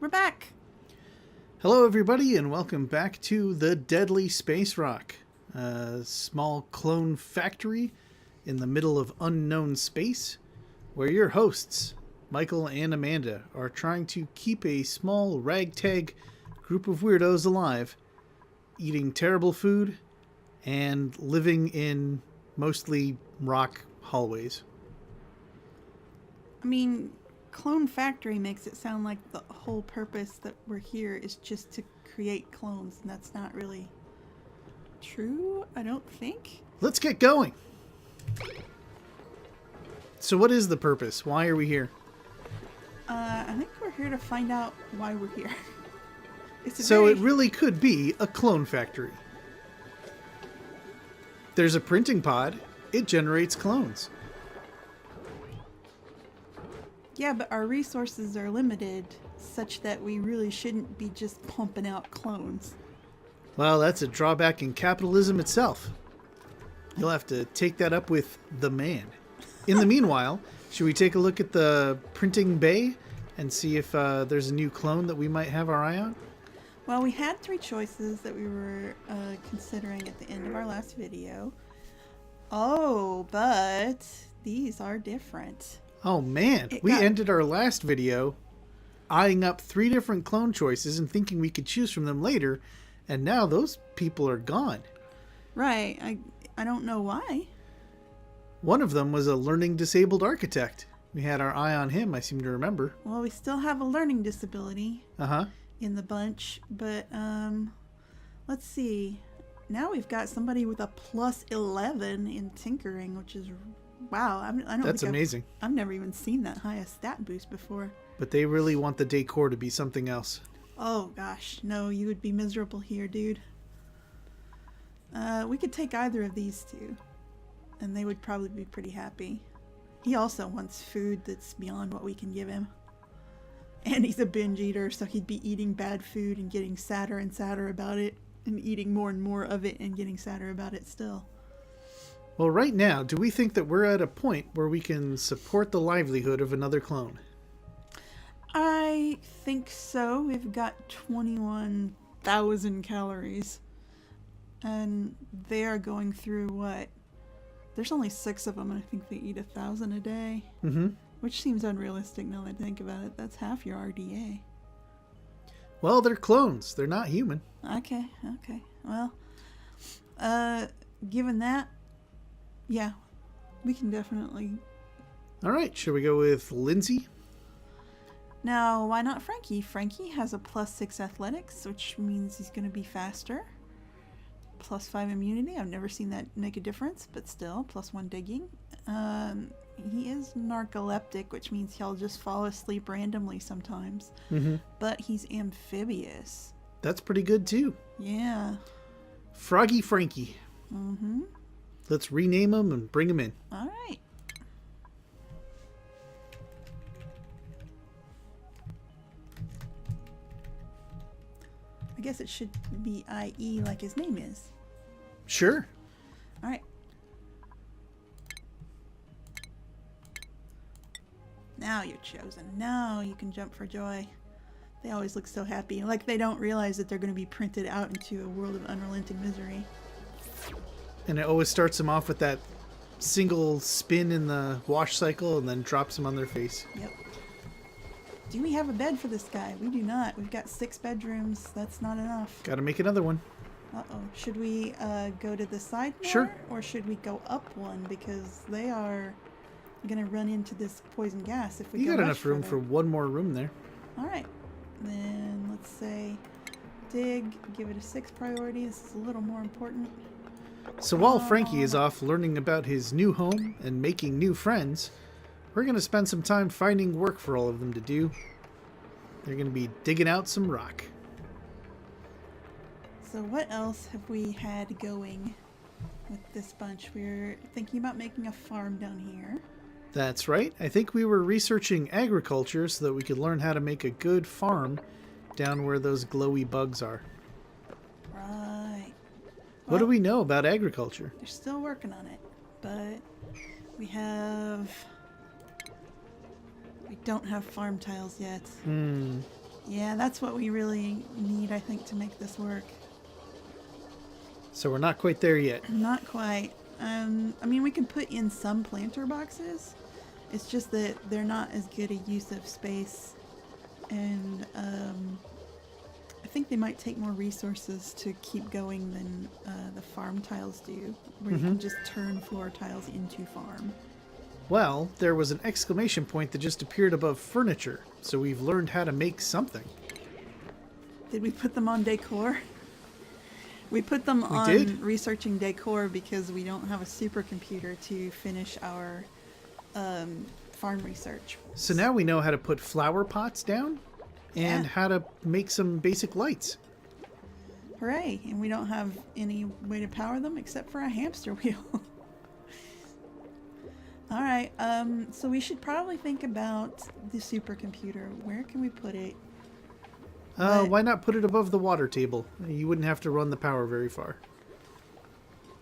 We're back. Hello everybody and welcome back to the Deadly Spacerock, a small clone factory in the middle of unknown space where your hosts, Michael and Amanda, are trying to keep a small ragtag group of weirdos alive, eating terrible food and living in mostly rock hallways. I mean, Clone Factory makes it sound like the whole purpose that we're here is just to create clones, and that's not really true, I don't think. Let's get going! So what is the purpose? Why are we here? I think we're here to find out why we're here. It really could be a clone factory. There's a printing pod. It generates clones. Yeah, but our resources are limited, such that we really shouldn't be just pumping out clones. Well, that's a drawback in capitalism itself. You'll have to take that up with the man. In the meanwhile, should we take a look at the printing bay and see if there's a new clone that we might have our eye on? Well, we had 3 choices that we were considering at the end of our last video. Oh, but these are different. Oh man, we ended our last video eyeing up 3 different clone choices and thinking we could choose from them later, and now those people are gone. Right, I don't know why. One of them was a learning disabled architect. We had our eye on him, I seem to remember. Well, we still have a learning disability in the bunch, but let's see. Now we've got somebody with a plus 11 in tinkering, which is wow. That's amazing. I've never even seen that high a stat boost before. But they really want the decor to be something else. Oh gosh, no, you would be miserable here, dude. We could take either of these 2, and they would probably be pretty happy. He also wants food that's beyond what we can give him. And he's a binge eater, so he'd be eating bad food and getting sadder and sadder about it, and eating more and more of it and getting sadder about it still. Well, right now, do we think that we're at a point where we can support the livelihood of another clone? I think so. We've got 21,000 calories. And they are going through what? There's only 6 of them, and I think they eat 1,000 a day. Mm-hmm. Which seems unrealistic now that I think about it. That's half your RDA. Well, they're clones. They're not human. Okay. Well, given that, yeah, we can definitely. All right, should we go with Lindsay? Now, why not Frankie? Frankie has a plus 6 athletics, which means he's going to be faster. Plus 5 immunity. I've never seen that make a difference, but still, plus 1 digging. He is narcoleptic, which means he'll just fall asleep randomly sometimes. Mm-hmm. But he's amphibious. That's pretty good, too. Yeah. Froggie Frankie. Mm-hmm. Let's rename him and bring him in. All right. I guess it should be IE like his name is. Sure. All right. Now you're chosen. Now you can jump for joy. They always look so happy. Like they don't realize that they're going to be printed out into a world of unrelenting misery. And it always starts them off with that single spin in the wash cycle and then drops them on their face. Yep. Do we have a bed for this guy? We do not. We've got 6 bedrooms. That's not enough. Gotta make another one. Uh-oh. Should we go to the side more? Sure. Or should we go up one? Because they are going to run into this poison gas if we go You got enough further. room for one more room there. All right. Then let's say dig. Give it a 6 priority. This is a little more important. So while Frankie is off learning about his new home and making new friends, we're going to spend some time finding work for all of them to do. They're going to be digging out some rock. So what else have we had going with this bunch? We're thinking about making a farm down here. That's right. I think we were researching agriculture so that we could learn how to make a good farm down where those glowy bugs are. Right. What do we know about agriculture? They're still working on it, but we don't have farm tiles yet. Yeah, that's what we really need, I think, to make this work. So we're not quite there yet. Not quite. I mean, we can put in some planter boxes. It's just that they're not as good a use of space. And I think they might take more resources to keep going than the farm tiles do, where you can just turn floor tiles into farm. Well, there was an exclamation point that just appeared above furniture, so we've learned how to make something. Did we put them on decor? We put them on did. researching decor because we don't have a supercomputer to finish our farm research. So now we know how to put flower pots down and Yeah. how to make some basic lights. Hooray! And we don't have any way to power them except for a hamster wheel. Alright, so we should probably think about the supercomputer. Where can we put it? What? Why not put it above the water table? You wouldn't have to run the power very far.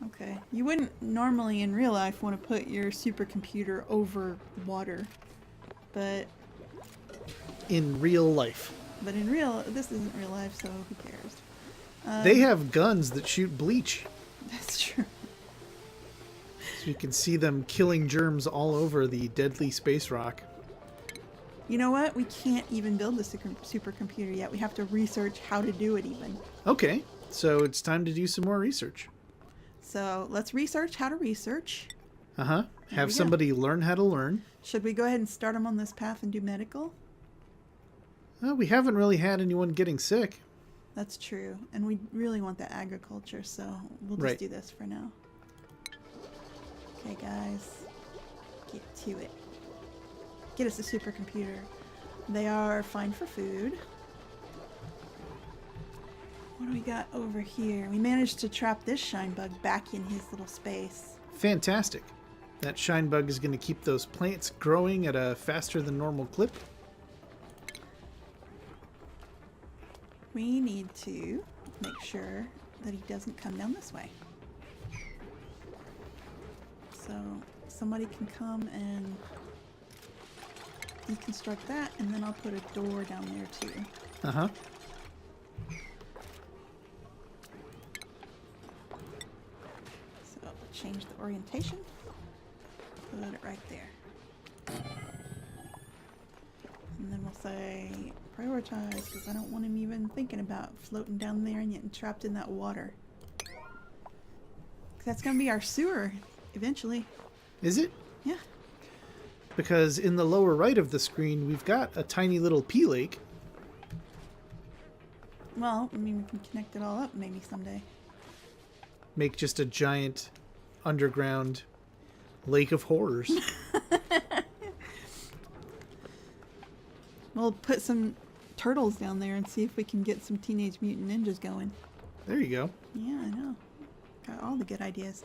Okay. You wouldn't normally in real life want to put your supercomputer over water. But In real life. this isn't real life, so who cares? They have guns that shoot bleach. That's true. So you can see them killing germs all over the Deadly Spacerock. You know what? We can't even build the supercomputer yet. We have to research how to do it even. Okay, so it's time to do some more research. So let's research how to research. Uh-huh. we Have go. somebody learn how to learn. Should we go ahead and start them on this path and do medical? We haven't really had anyone getting sick. That's true. And we really want the agriculture, so we'll just Right. do this for now. Okay, guys. Get to it. Get us a supercomputer. They are fine for food. What do we got over here? We managed to trap this shine bug back in his little space. Fantastic. That shine bug is going to keep those plants growing at a faster than normal clip. We need to make sure that he doesn't come down this way. So somebody can come and deconstruct that, and then I'll put a door down there too. Uh-huh. So change the orientation. Put it right there. And then we'll say prioritize, because I don't want him even thinking about floating down there and getting trapped in that water. 'Cause that's going to be our sewer eventually. Is it? Yeah. Because in the lower right of the screen, we've got a tiny little pea lake. Well, I mean, we can connect it all up maybe someday. Make just a giant underground lake of horrors. We'll put some turtles down there and see if we can get some Teenage Mutant Ninjas going. There you go. Yeah, I know. Got all the good ideas.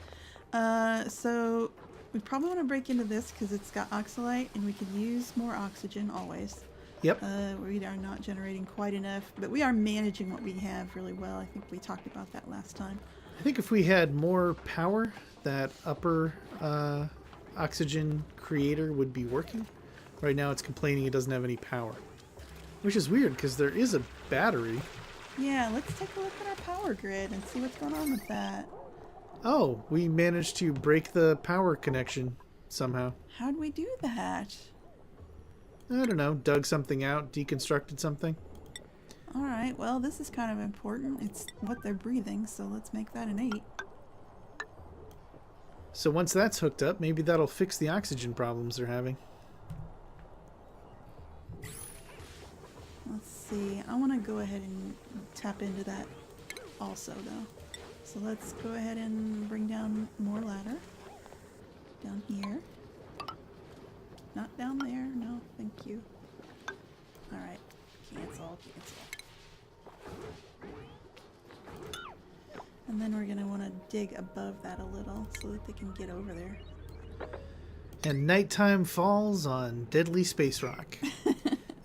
So we probably want to break into this because it's got oxalite and we could use more oxygen always. Yep. We are not generating quite enough, but we are managing what we have really well. I think we talked about that last time. I think if we had more power, that upper oxygen creator would be working. Right now it's complaining it doesn't have any power. Which is weird because there is a battery. Yeah, let's take a look at our power grid and see what's going on with that. Oh, we managed to break the power connection somehow. How'd we do that? I don't know, dug something out, deconstructed something. Alright, well, this is kind of important. It's what they're breathing, so let's make that an 8. So once that's hooked up, maybe that'll fix the oxygen problems they're having. Let's see. I want to go ahead and tap into that also, though. So let's go ahead and bring down more ladder. Down here. Not down there. No, thank you. Alright. Cancel. And then we're going to want to dig above that a little so that they can get over there. And nighttime falls on Deadly Spacerock.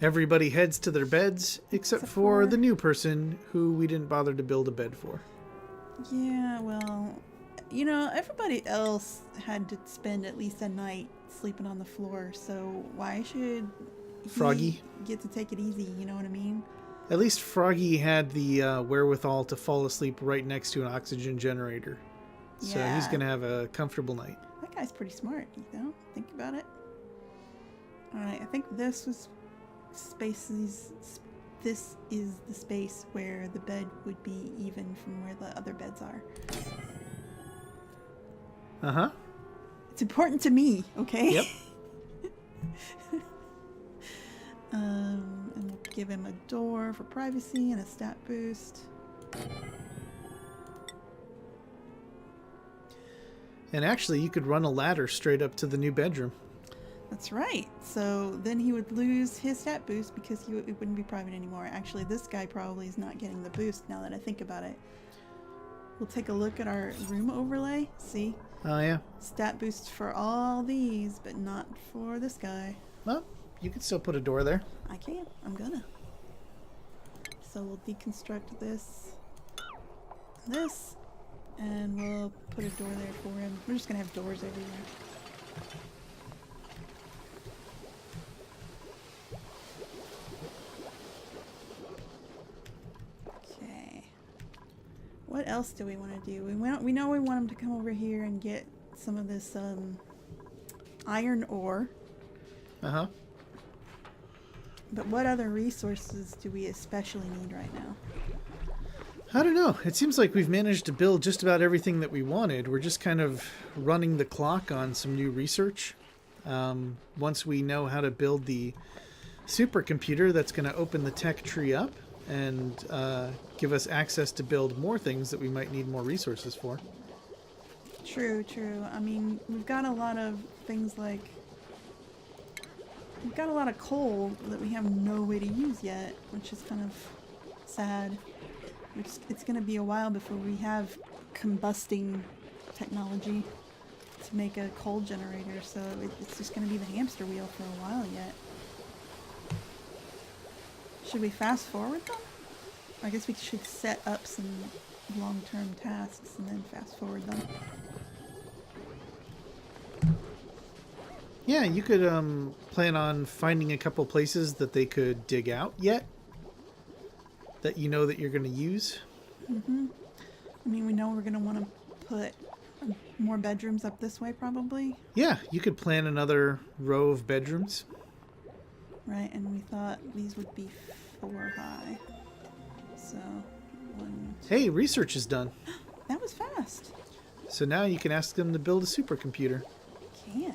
Everybody heads to their beds, except for the new person who we didn't bother to build a bed for. Yeah, well, you know, everybody else had to spend at least a night sleeping on the floor, so why should Froggie? he get to take it easy, you know what I mean? At least Froggie had the wherewithal to fall asleep right next to an oxygen generator. So Yeah. he's going to have a comfortable night. That guy's pretty smart, you know? Think about it. Alright, I think this was spaces. This is the space where the bed would be even from where the other beds are. Uh-huh. It's important to me, okay? Yep. And we'll give him a door for privacy and a stat boost. And actually, you could run a ladder straight up to the new bedroom. That's right. So then he would lose his stat boost because it wouldn't be private anymore. Actually, this guy probably is not getting the boost now that I think about it. We'll take a look at our room overlay. See? Oh, yeah. Stat boost for all these, but not for this guy. Well, you could still put a door there. I can. I'm gonna. So we'll deconstruct this, and we'll put a door there for him. We're just gonna have doors everywhere. Okay. What else do we want to do? We know we want him to come over here and get some of this iron ore. Uh-huh. But what other resources do we especially need right now? I don't know. It seems like we've managed to build just about everything that we wanted. We're just kind of running the clock on some new research. Once we know how to build the supercomputer that's going to open the tech tree up and give us access to build more things that we might need more resources for. True, true. I mean, we've got a lot of things like... We've got a lot of coal that we have no way to use yet, which is kind of sad. It's going to be a while before we have combusting technology to make a coal generator, so it's just going to be the hamster wheel for a while yet. Should we fast forward them? I guess we should set up some long-term tasks and then fast forward them. Yeah, you could plan on finding a couple places that they could dig out yet that you know that you're going to use. Mm-hmm. I mean, we know we're going to want to put more bedrooms up this way, probably. Yeah, you could plan another row of bedrooms. Right, and we thought these would be 4 high. So, 1, 2. Hey, research is done. That was fast. So now you can ask them to build a supercomputer. Can.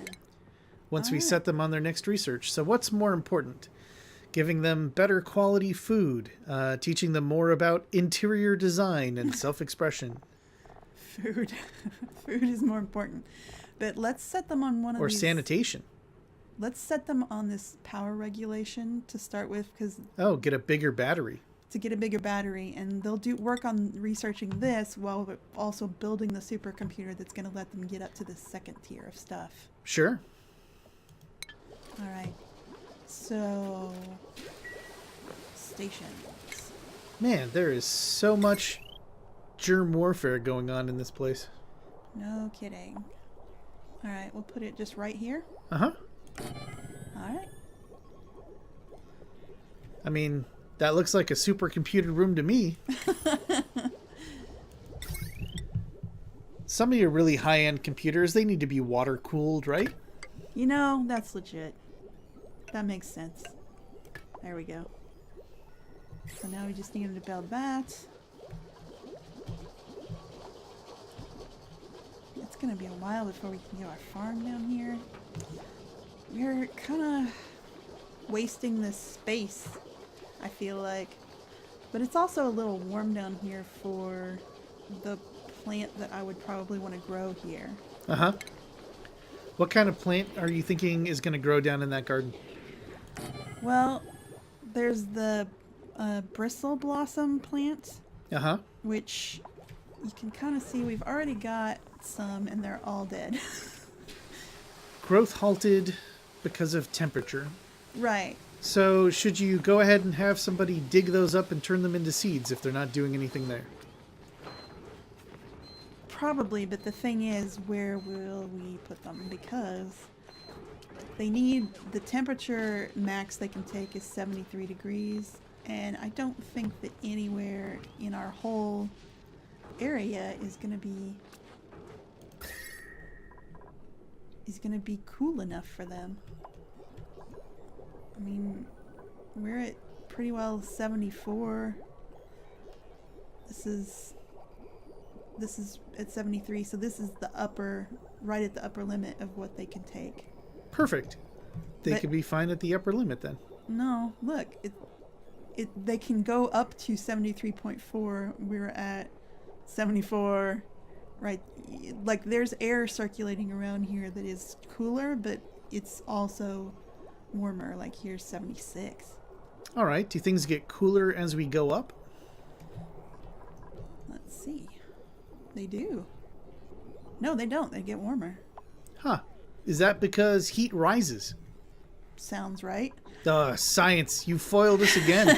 Once we Alright. set them on their next research. So what's more important? Giving them better quality food, teaching them more about interior design and self-expression. Food. Food is more important. But let's set them on one of Or these... sanitation. Let's set them on this power regulation to start with, because Oh, get a bigger battery. to get a bigger battery, and they'll do work on researching this while we're also building the supercomputer that's going to let them get up to the second tier of stuff. Sure. All right. So, stations. Man, there is so much germ warfare going on in this place. No kidding. All right, we'll put it just right here. Uh-huh. All right. I mean, that looks like a supercomputer room to me. Some of your really high-end computers, they need to be water-cooled, right? You know, that's legit. That makes sense. There we go. So now we just need to build that. It's gonna be a while before we can get our farm down here. We're kind of wasting this space, I feel like. But it's also a little warm down here for the plant that I would probably want to grow here. Uh-huh. What kind of plant are you thinking is going to grow down in that garden? Well, there's the bristle blossom plant, Uh-huh. which you can kind of see we've already got some and they're all dead. Growth halted because of temperature. Right. So should you go ahead and have somebody dig those up and turn them into seeds if they're not doing anything there? Probably, but the thing is, where will we put them? Because they need the temperature max they can take is 73 degrees, And I don't think that anywhere in our whole area is gonna be cool enough for them. I mean, we're at pretty well 74. This is at 73, so this is right at the upper limit of what they can take. Perfect. They could be fine at the upper limit then. No, look, they can go up to 73.4. We're at 74, right? Like, there's air circulating around here that is cooler, but it's also warmer. Like, here's 76. All right. Do things get cooler as we go up? Let's see. They do. No, they don't. They get warmer. Huh. Is that because heat rises? Sounds right. Science. You foiled us again.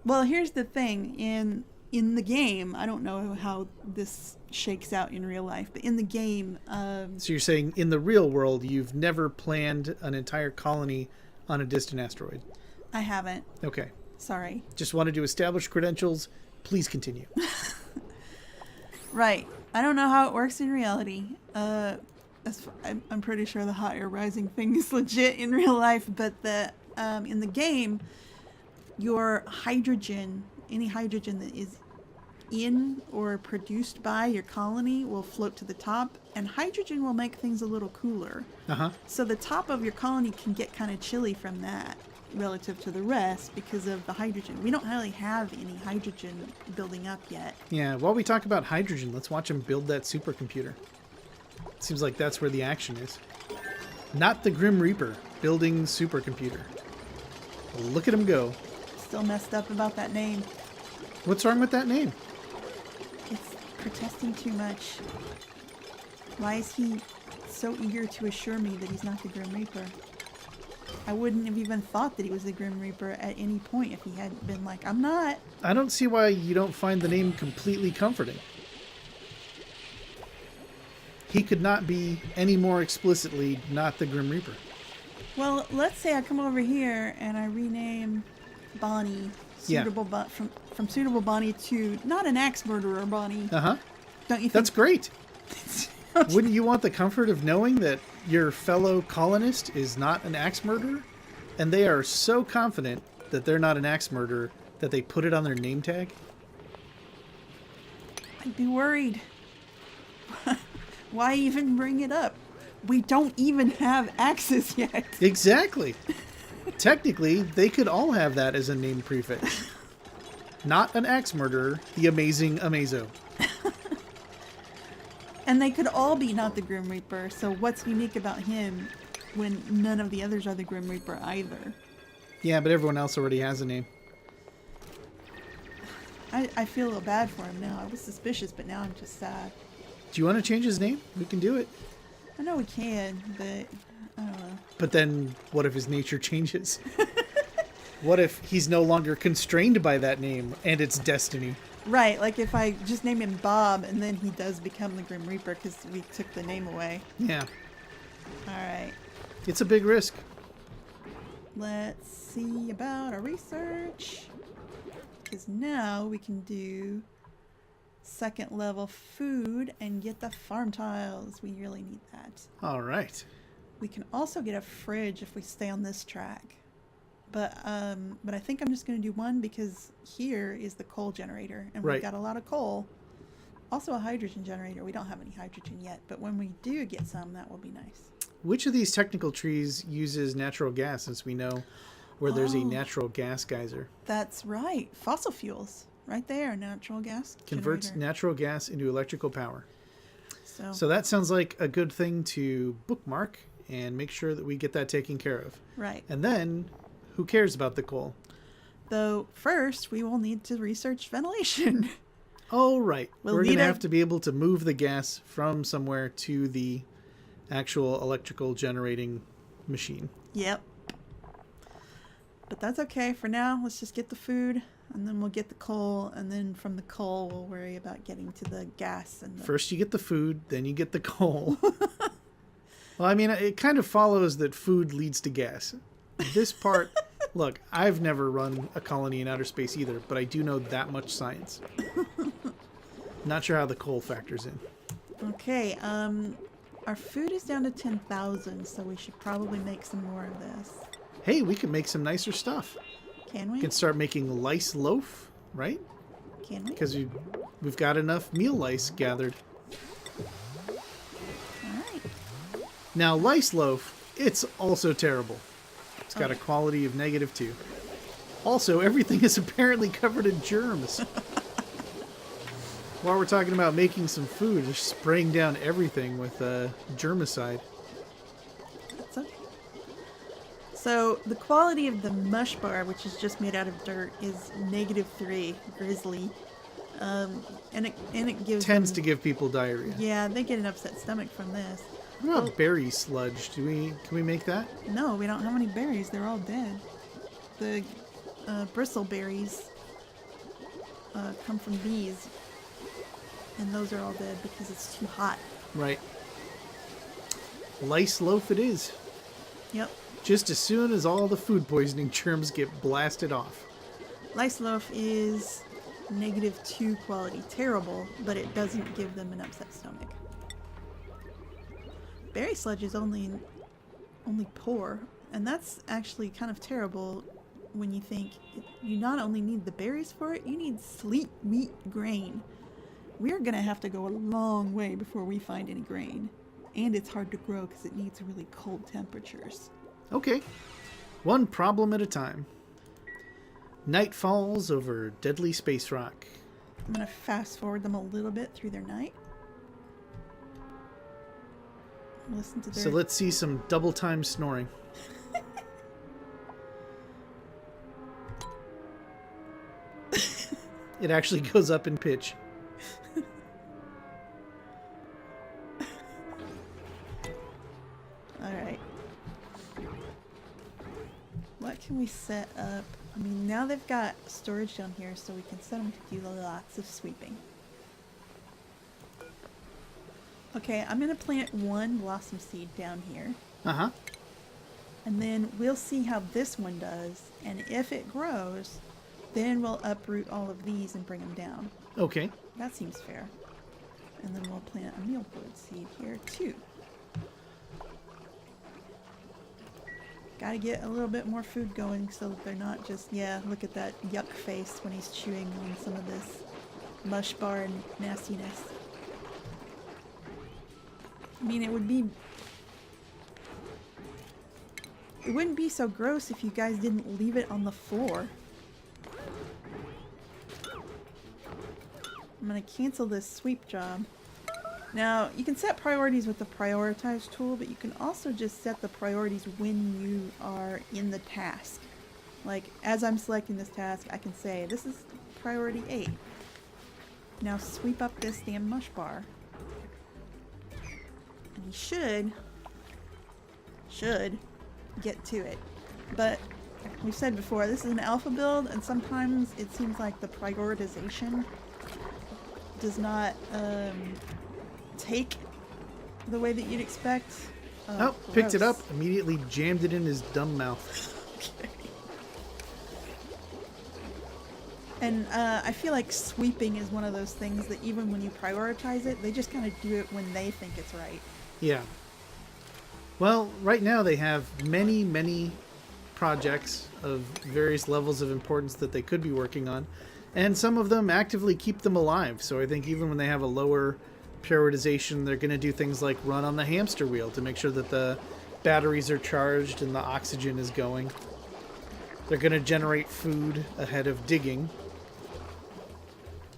Well, here's the thing. In the game, I don't know how this shakes out in real life, but in the game... So you're saying in the real world, you've never planned an entire colony on a distant asteroid? I haven't. Okay. Sorry. Just wanted to establish credentials. Please continue. Right. I don't know how it works in reality. I'm pretty sure the hot air rising thing is legit in real life, but in the game, your hydrogen, any hydrogen that is in or produced by your colony will float to the top, and hydrogen will make things a little cooler. Uh-huh. So the top of your colony can get kind of chilly from that relative to the rest because of the hydrogen. We don't really have any hydrogen building up yet. Yeah, while we talk about hydrogen, let's watch him build that supercomputer. Seems like that's where the action is. Not the Grim Reaper, building supercomputer. Look at him go. Still messed up about that name. What's wrong with that name? It's protesting too much. Why is he so eager to assure me that he's not the Grim Reaper? I wouldn't have even thought that he was the Grim Reaper at any point if he hadn't been like, I'm not. I don't see why you don't find the name completely comforting. He could not be any more explicitly not the Grim Reaper. Well, let's say I come over here and I rename Bonnie from Suitable Bonnie to not an axe murderer Bonnie. Uh-huh. Don't you think? That's great. Wouldn't you want the comfort of knowing that your fellow colonist is not an axe murderer? And they are so confident that they're not an axe murderer that they put it on their name tag? I'd be worried. Why even bring it up? We don't even have axes yet. Exactly. Technically, they could all have that as a name prefix. Not an axe murderer, the amazing Amazo. And they could all be not the Grim Reaper, so what's unique about him when none of the others are the Grim Reaper either? Yeah, but everyone else already has a name. I feel a little bad for him now. I was suspicious, but now I'm just sad. Do you want to change his name? We can do it. I know we can, but I don't know. But then, what if his nature changes? What if he's no longer constrained by that name and its destiny? Right, like if I just name him Bob and then he does become the Grim Reaper because we took the name away. Yeah. Alright. It's a big risk. Let's see about our research. Because now we can do second level food and get the farm tiles. We really need that. All right. We can also get a fridge if we stay on this track. But I think I'm just going to do one because here is the coal generator. And we've got a lot of coal. Also a hydrogen generator. We don't have any hydrogen yet. But when we do get some, that will be nice. Which of these technical trees uses natural gas, since we know where there's a natural gas geyser? That's right. Fossil fuels. Right there. Natural gas Converts generator. natural gas into electrical power. So that sounds like a good thing to bookmark and make sure that we get that taken care of. Right. And then, who cares about the coal? Though first, we will need to research ventilation. Oh, right. We're going to have to be able to move the gas from somewhere to the actual electrical generating machine. Yep. But that's okay. For now, let's just get the food, and then we'll get the coal, and then from the coal, we'll worry about getting to the gas. And First you get the food, then you get the coal. Well, I mean, it kind of follows that food leads to gas. This part Look, I've never run a colony in outer space either, but I do know that much science. Not sure how the coal factors in. Okay, our food is down to 10,000, so we should probably make some more of this. Hey, we can make some nicer stuff. Can We we? can start making lice loaf, right? Can we? Because we've got enough meal lice gathered. Alright. Now, lice loaf, it's also terrible. It's got a quality of -2. Also, everything is apparently covered in germs. While we're talking about making some food, just spraying down everything with germicide. That's okay. So, the quality of the mush bar, which is just made out of dirt, is -3, grizzly. And it gives Tends them, to give people diarrhea. Yeah, they get an upset stomach from this. What about berry sludge? Can we make that? No, we don't have any berries. They're all dead. The bristleberries come from bees. And those are all dead because it's too hot. Right. Lice loaf it is. Yep. Just as soon as all the food poisoning germs get blasted off. Lice loaf is -2 quality. Terrible, but it doesn't give them an upset stomach. Berry sludge is only poor, and that's actually kind of terrible when you think you not only need the berries for it, you need sleet wheat grain. We're gonna have to go a long way before we find any grain, and it's hard to grow because it needs really cold temperatures. Okay. One problem at a time. Night falls over Deadly Spacerock. I'm gonna fast forward them a little bit through their night. Listen to their... So let's see some double time snoring. It actually goes up in pitch. Alright. What can we set up? I mean, now they've got storage down here, so we can set them to do lots of sweeping. Okay, I'm going to plant one blossom seed down here. Uh-huh. And then we'll see how this one does. And if it grows, then we'll uproot all of these and bring them down. Okay. That seems fair. And then we'll plant a mealwood seed here too. Gotta get a little bit more food going so that they're not just, yeah, look at that yuck face when he's chewing on some of this mush bar and nastiness. I mean, it wouldn't be so gross if you guys didn't leave it on the floor. I'm gonna cancel this sweep job. Now, you can set priorities with the prioritize tool, but you can also just set the priorities when you are in the task. Like, as I'm selecting this task, I can say, this is priority 8. Now sweep up this damn mush bar. And you should get to it. But, we've said before, this is an alpha build, and sometimes it seems like the prioritization does not, take the way that you'd expect. Oh, picked it gross. up, immediately jammed it in his dumb mouth. Okay. And I feel like sweeping is one of those things that even when you prioritize it, they just kind of do it when they think it's right. Yeah. Well, right now they have many, many projects of various levels of importance that they could be working on, and some of them actively keep them alive. So I think even when they have a lower prioritization, they're going to do things like run on the hamster wheel to make sure that the batteries are charged and the oxygen is going. They're going to generate food ahead of digging.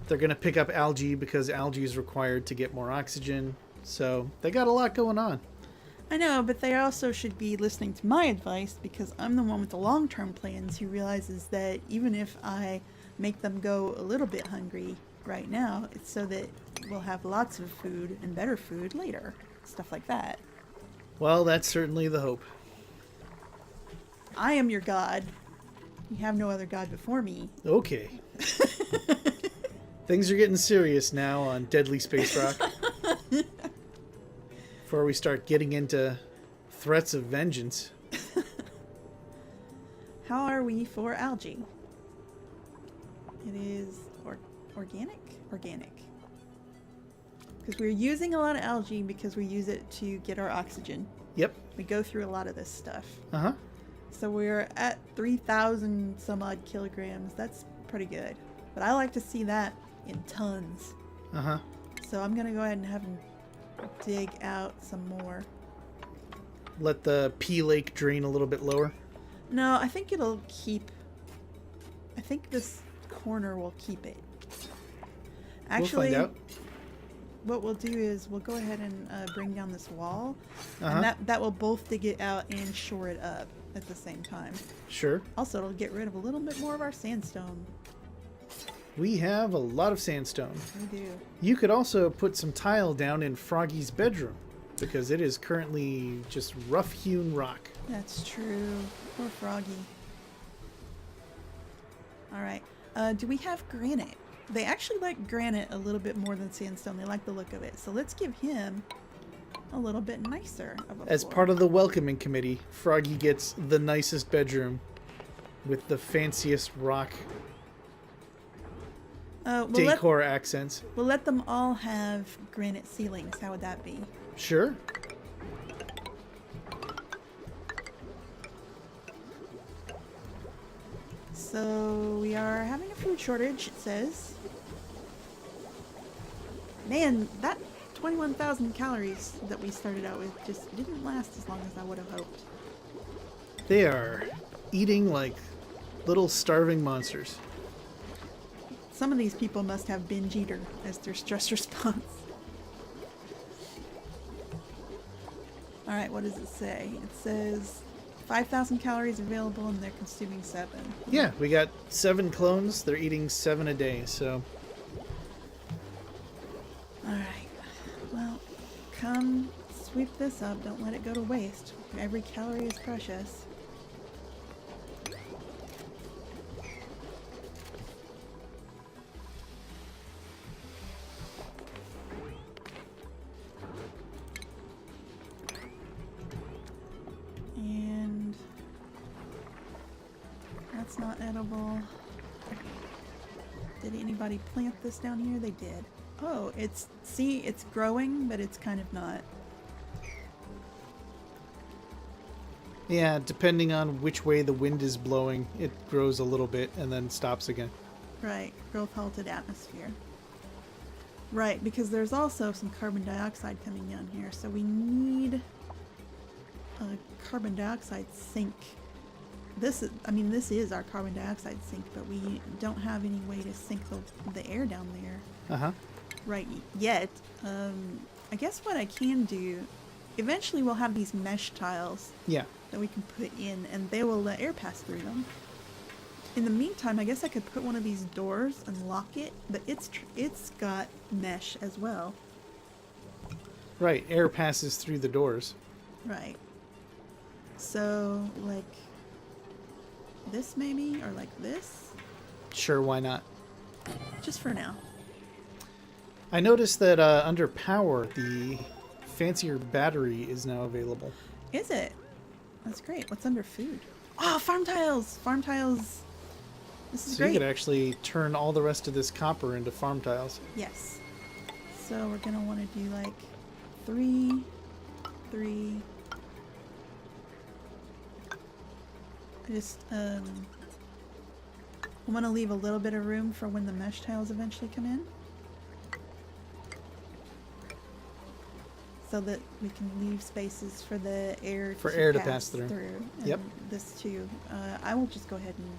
They're going to pick up algae because algae is required to get more oxygen. So they got a lot going on. I know, but they also should be listening to my advice because I'm the one with the long-term plans who realizes that even if I make them go a little bit hungry right now, it's so that we'll have lots of food and better food later. Stuff like that. Well, that's certainly the hope. I am your god. You have no other god before me. Okay. Things are getting serious now on Deadly Spacerock. Before we start getting into threats of vengeance. How are are we for algae? It is organic? Organic. Because we're using a lot of algae because we use it to get our oxygen. Yep. We go through a lot of this stuff. Uh-huh. So we're at 3,000 some odd kilograms. That's pretty good. But I like to see that in tons. Uh-huh. So I'm going to go ahead and have him dig out some more. Let the P lake drain a little bit lower. No, I think it'll keep... I think this corner will keep it. Actually, we'll find out. What we'll do is we'll go ahead and bring down this wall. Uh-huh. And that will both dig it out and shore it up at the same time. Sure. Also, it'll get rid of a little bit more of our sandstone. We have a lot of sandstone. We do. You could also put some tile down in Froggie's bedroom, because it is currently just rough-hewn rock. That's true. Poor Froggie. Alright. Do we have granite? They actually like granite a little bit more than sandstone. They like the look of it. So let's give him a little bit nicer of a As floor. part of the welcoming committee, Froggie gets the nicest bedroom with the fanciest rock decor accents. We'll let them all have granite ceilings. How would that be? Sure. So we are having a food shortage, it says. Man, that 21,000 calories that we started out with just didn't last as long as I would have hoped. They are eating like little starving monsters. Some of these people must have binge eater as their stress response. Alright, what does it say? It says 5,000 calories available and they're consuming 7. Yeah, we got 7 clones. They're eating 7 a day, so... Alright. Well, come sweep this up. Don't let it go to waste. Every calorie is precious. And that's not edible. Did anybody plant this down here? They did. Oh, it's growing, but it's kind of not. Yeah, depending on which way the wind is blowing, it grows a little bit and then stops again. Right, growth halted atmosphere. Right, because there's also some carbon dioxide coming down here, so we need a carbon dioxide sink. This is our carbon dioxide sink, but we don't have any way to sink the air down there. Uh-huh. Right, yet. I guess what I can do, eventually we'll have these mesh tiles Yeah. that we can put in, and they will let air pass through them. In the meantime, I guess I could put one of these doors and lock it, but it's got mesh as well. Right, air passes through the doors. Right. So, like this maybe, or like this? Sure, why not? Just for now. I noticed that under power, the fancier battery is now available. Is it? That's great. What's under food? Oh, farm tiles! Farm tiles! This is So you great. could actually turn all the rest of this copper into farm tiles. Yes. So we're gonna want to do like 3, 3. I want to leave a little bit of room for when the mesh tiles eventually come in. So that we can leave spaces for the air to pass through. And Yep. this too. I will just go ahead and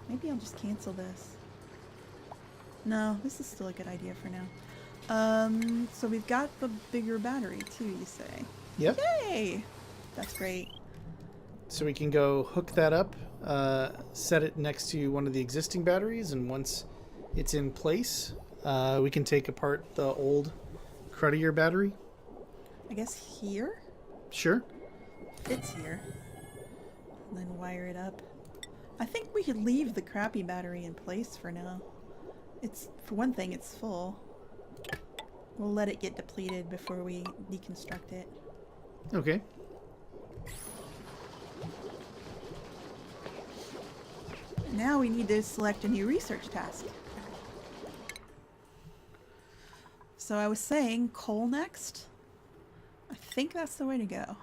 maybe I'll just cancel this. No, this is still a good idea for now. So we've got the bigger battery too, you say? Yep. Yay! That's great. So we can go hook that up, set it next to one of the existing batteries, and once it's in place, we can take apart the old cruddier battery. I guess here? Sure. It's here. And then wire it up. I think we could leave the crappy battery in place for now. It's, for one thing, it's full. We'll let it get depleted before we deconstruct it. Okay. Now we need to select a new research task. So I was saying coal next. I think that's the way to go.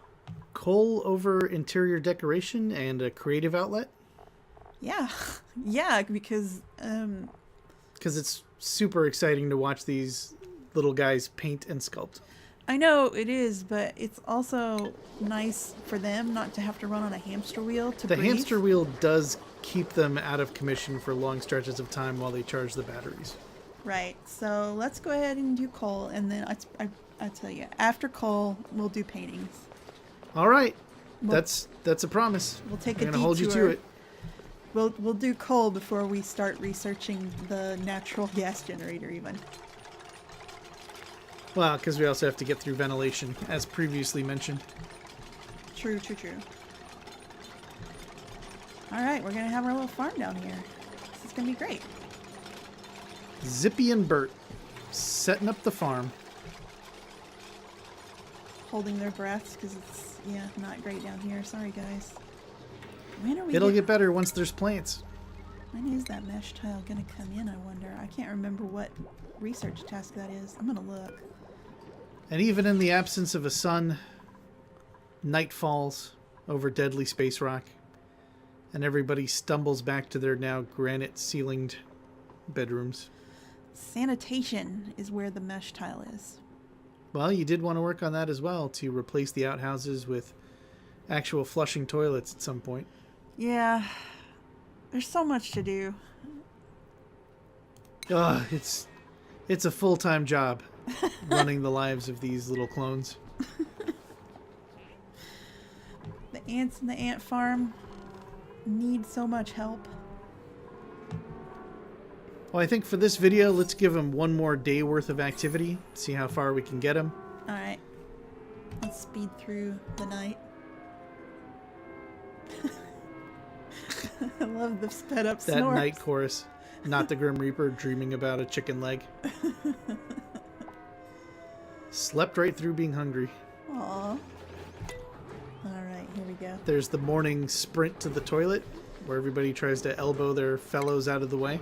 Coal over interior decoration and a creative outlet? Yeah. Yeah, because it's super exciting to watch these little guys paint and sculpt. I know it is, but it's also nice for them not to have to run on a hamster wheel to breathe. The hamster wheel does keep them out of commission for long stretches of time while they charge the batteries. Right. So let's go ahead and do coal, and then I tell you, after coal, we'll do paintings. All right. We'll, that's a promise. We'll take I'm a gonna detour. hold you to it. We'll do coal before we start researching the natural gas generator even. Well, because we also have to get through ventilation, as previously mentioned. True. Alright, we're going to have our little farm down here. This is going to be great. Zippy and Bert setting up the farm. Holding their breaths because it's, not great down here. Sorry, guys. When are we It'll get better once there's plants. When is that mesh tile going to come in, I wonder? I can't remember what research task that is. I'm going to look. And even in the absence of a sun, night falls over Deadly Spacerock, and everybody stumbles back to their now granite-ceilinged bedrooms. Sanitation is where the mesh tile is. Well, you did want to work on that as well, to replace the outhouses with actual flushing toilets at some point. Yeah, there's so much to do. Ugh, it's a full-time job. Running the lives of these little clones. The ants in the ant farm need so much help. Well, I think for this video, let's give them one more day worth of activity. See how far we can get them. Alright. Let's speed through the night. I love the sped up That snores. night chorus. Not the Grim Reaper dreaming about a chicken leg. Slept right through being hungry. Aww. Alright, here we go. There's the morning sprint to the toilet, where everybody tries to elbow their fellows out of the way.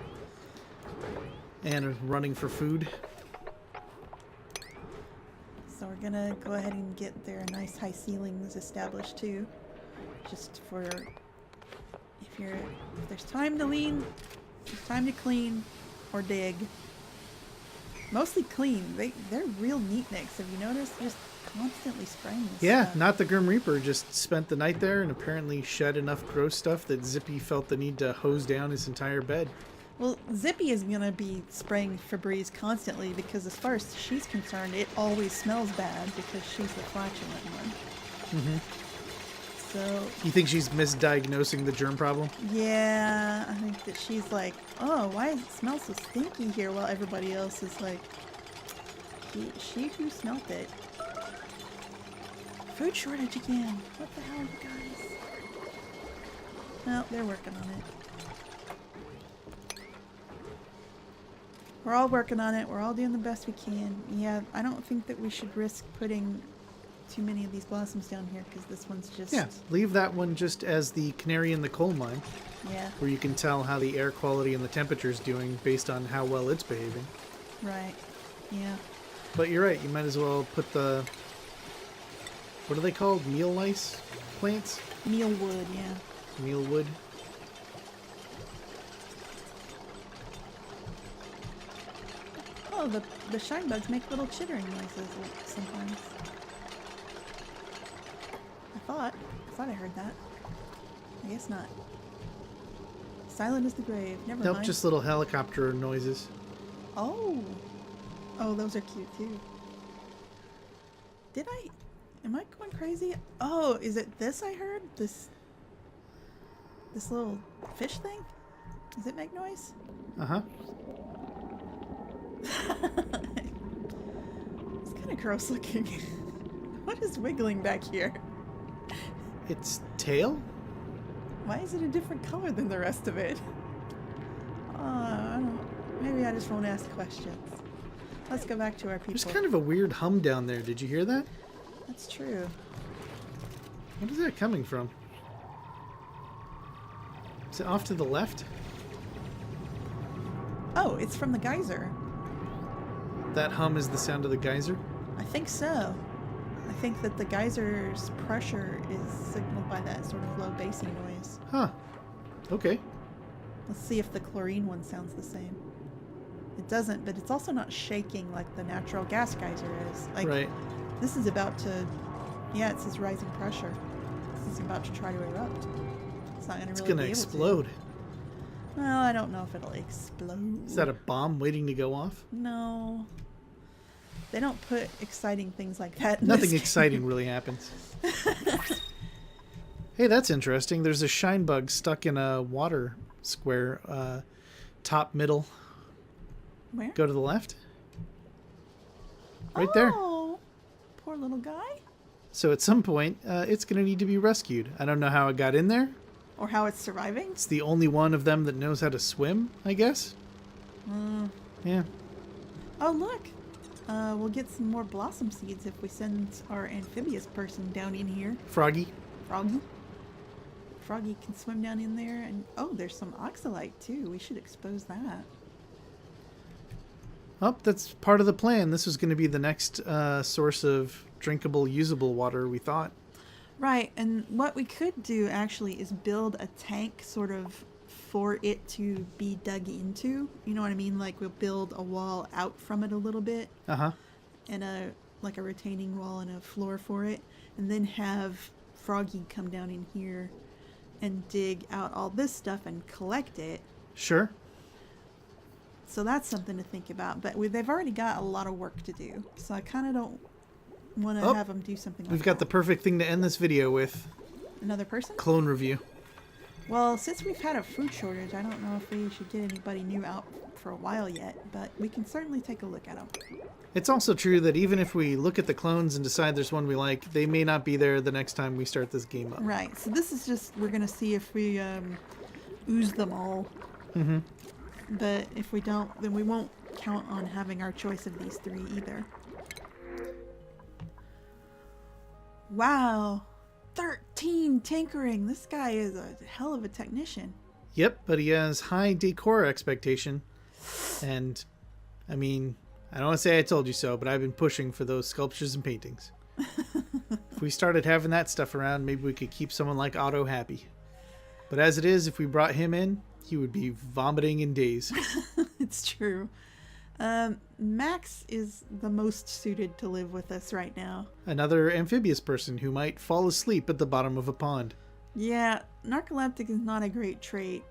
And running for food. So we're gonna go ahead and get their nice high ceilings established too. Just for if there's time to lean, there's time to clean or dig. Mostly clean. They're real neatniks. Have you noticed? Just constantly spraying this stuff. Not the Grim Reaper just spent the night there and apparently shed enough gross stuff that Zippy felt the need to hose down his entire bed. Well, Zippy is gonna be spraying Febreze constantly because as far as she's concerned, it always smells bad because she's the flatulent one. Mm-hmm. So... You think she's misdiagnosing the germ problem? Yeah, I think that she's like, oh, why does it smell so stinky here? While everybody else is like, she who smelt it. Food shortage again. What the hell, you guys? Well, they're working on it. We're all working on it. We're all doing the best we can. Yeah, I don't think that we should risk putting too many of these blossoms down here because this one's just... Yeah, leave that one just as the canary in the coal mine. Yeah. Where you can tell how the air quality and the temperature is doing based on how well it's behaving. Right. Yeah. But you're right, you might as well put the... What are they called? Meal lice plants? Mealwood, yeah. Mealwood. Oh, the shine bugs make little chittering noises sometimes. I thought I heard that. I guess not. Silent as the grave. Never Nope, mind. just little helicopter noises. Oh. Oh, those are cute too. Am I going crazy? Oh, is it this I heard? This little fish thing? Does it make noise? Uh-huh. It's kind of gross looking. What is wiggling back here? Its tail? Why is it a different color than the rest of it? Maybe I just won't ask questions. Let's go back to our people. There's kind of a weird hum down there. Did you hear that? That's true. What is that coming from? Is it off to the left? Oh, it's from the geyser. That hum is the sound of the geyser? I think so. I think that the geyser's pressure is signaled by that sort of low bassy noise. Huh. Okay. Let's see if the chlorine one sounds the same. It doesn't, but it's also not shaking like the natural gas geyser is. Like, Right. this is about to... Yeah, it says rising pressure. This is about to try to erupt. It's not going to It's really gonna be able explode. to. Well, I don't know if it'll explode. Is that a bomb waiting to go off? No. They don't put exciting things like that in Nothing this game. exciting really happens. Hey, that's interesting. There's a shine bug stuck in a water square, top middle. Where? Go to the left. Right there. Oh, poor little guy. So at some point, it's going to need to be rescued. I don't know how it got in there. Or how it's surviving. It's the only one of them that knows how to swim, I guess. Yeah. Oh, look. We'll get some more blossom seeds if we send our amphibious person down in here. Froggie. Froggie. Froggie can swim down in there. And oh, there's some oxalite too. We should expose that. Oh, that's part of the plan. This was going to be the next source of drinkable, usable water, we thought. Right, and what we could do actually is build a tank sort of for it to be dug into. You know what I mean? Like we'll build a wall out from it a little bit. Uh-huh. And a retaining wall and a floor for it. And then have Froggie come down in here and dig out all this stuff and collect it. Sure. So that's something to think about. But they've already got a lot of work to do. So I kind of don't want to have them do something like that. We've got the perfect thing to end this video with. Another person? Clone review. Well, since we've had a food shortage, I don't know if we should get anybody new out for a while yet, but we can certainly take a look at them. It's also true that even if we look at the clones and decide there's one we like, they may not be there the next time we start this game up. Right, so this is just, we're going to see if we ooze them all. Mm-hmm. But if we don't, then we won't count on having our choice of these three either. Wow, 13 tinkering. This guy is a hell of a technician. Yep, but he has high decor expectation. And, I mean, I don't want to say I told you so, but I've been pushing for those sculptures and paintings. If we started having that stuff around, maybe we could keep someone like Otto happy. But as it is, if we brought him in, he would be vomiting in days. It's true. Max is the most suited to live with us right now. Another amphibious person who might fall asleep at the bottom of a pond. Yeah, narcoleptic is not a great trait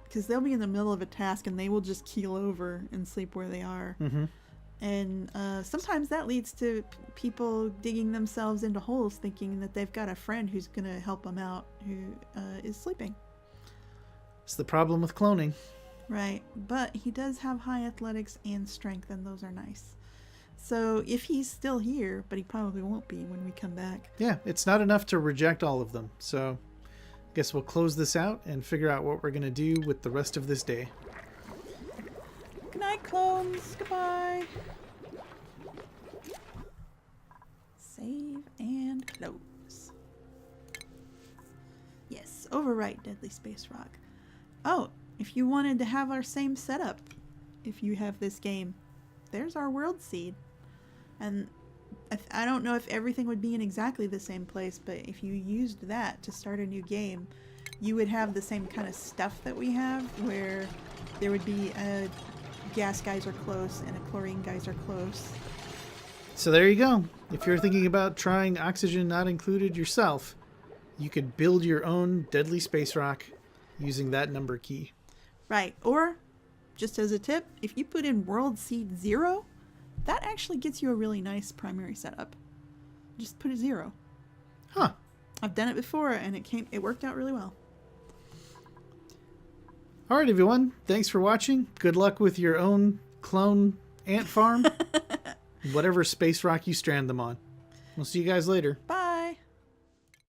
because they'll be in the middle of a task and they will just keel over and sleep where they are. Mm-hmm. And sometimes that leads to people digging themselves into holes thinking that they've got a friend who's going to help them out who is sleeping. It's the problem with cloning. Right, but he does have high athletics and strength, and those are nice. So if he's still here, but he probably won't be when we come back. Yeah, it's not enough to reject all of them. So I guess we'll close this out and figure out what we're going to do with the rest of this day. Good night, clones. Goodbye. Save and close. Yes, overwrite Deadly Spacerock. Oh, if you wanted to have our same setup, if you have this game, there's our world seed. And I don't know if everything would be in exactly the same place, but if you used that to start a new game, you would have the same kind of stuff that we have, where there would be a gas geyser close and a chlorine geyser close. So there you go. If you're thinking about trying oxygen not included yourself, you could build your own Deadly Spacerock using that number key. Right, or just as a tip, if you put in World Seed 0, that actually gets you a really nice primary setup. Just put a 0. Huh. I've done it before and it worked out really well. Alright everyone, thanks for watching. Good luck with your own clone ant farm. Whatever space rock you strand them on. We'll see you guys later. Bye!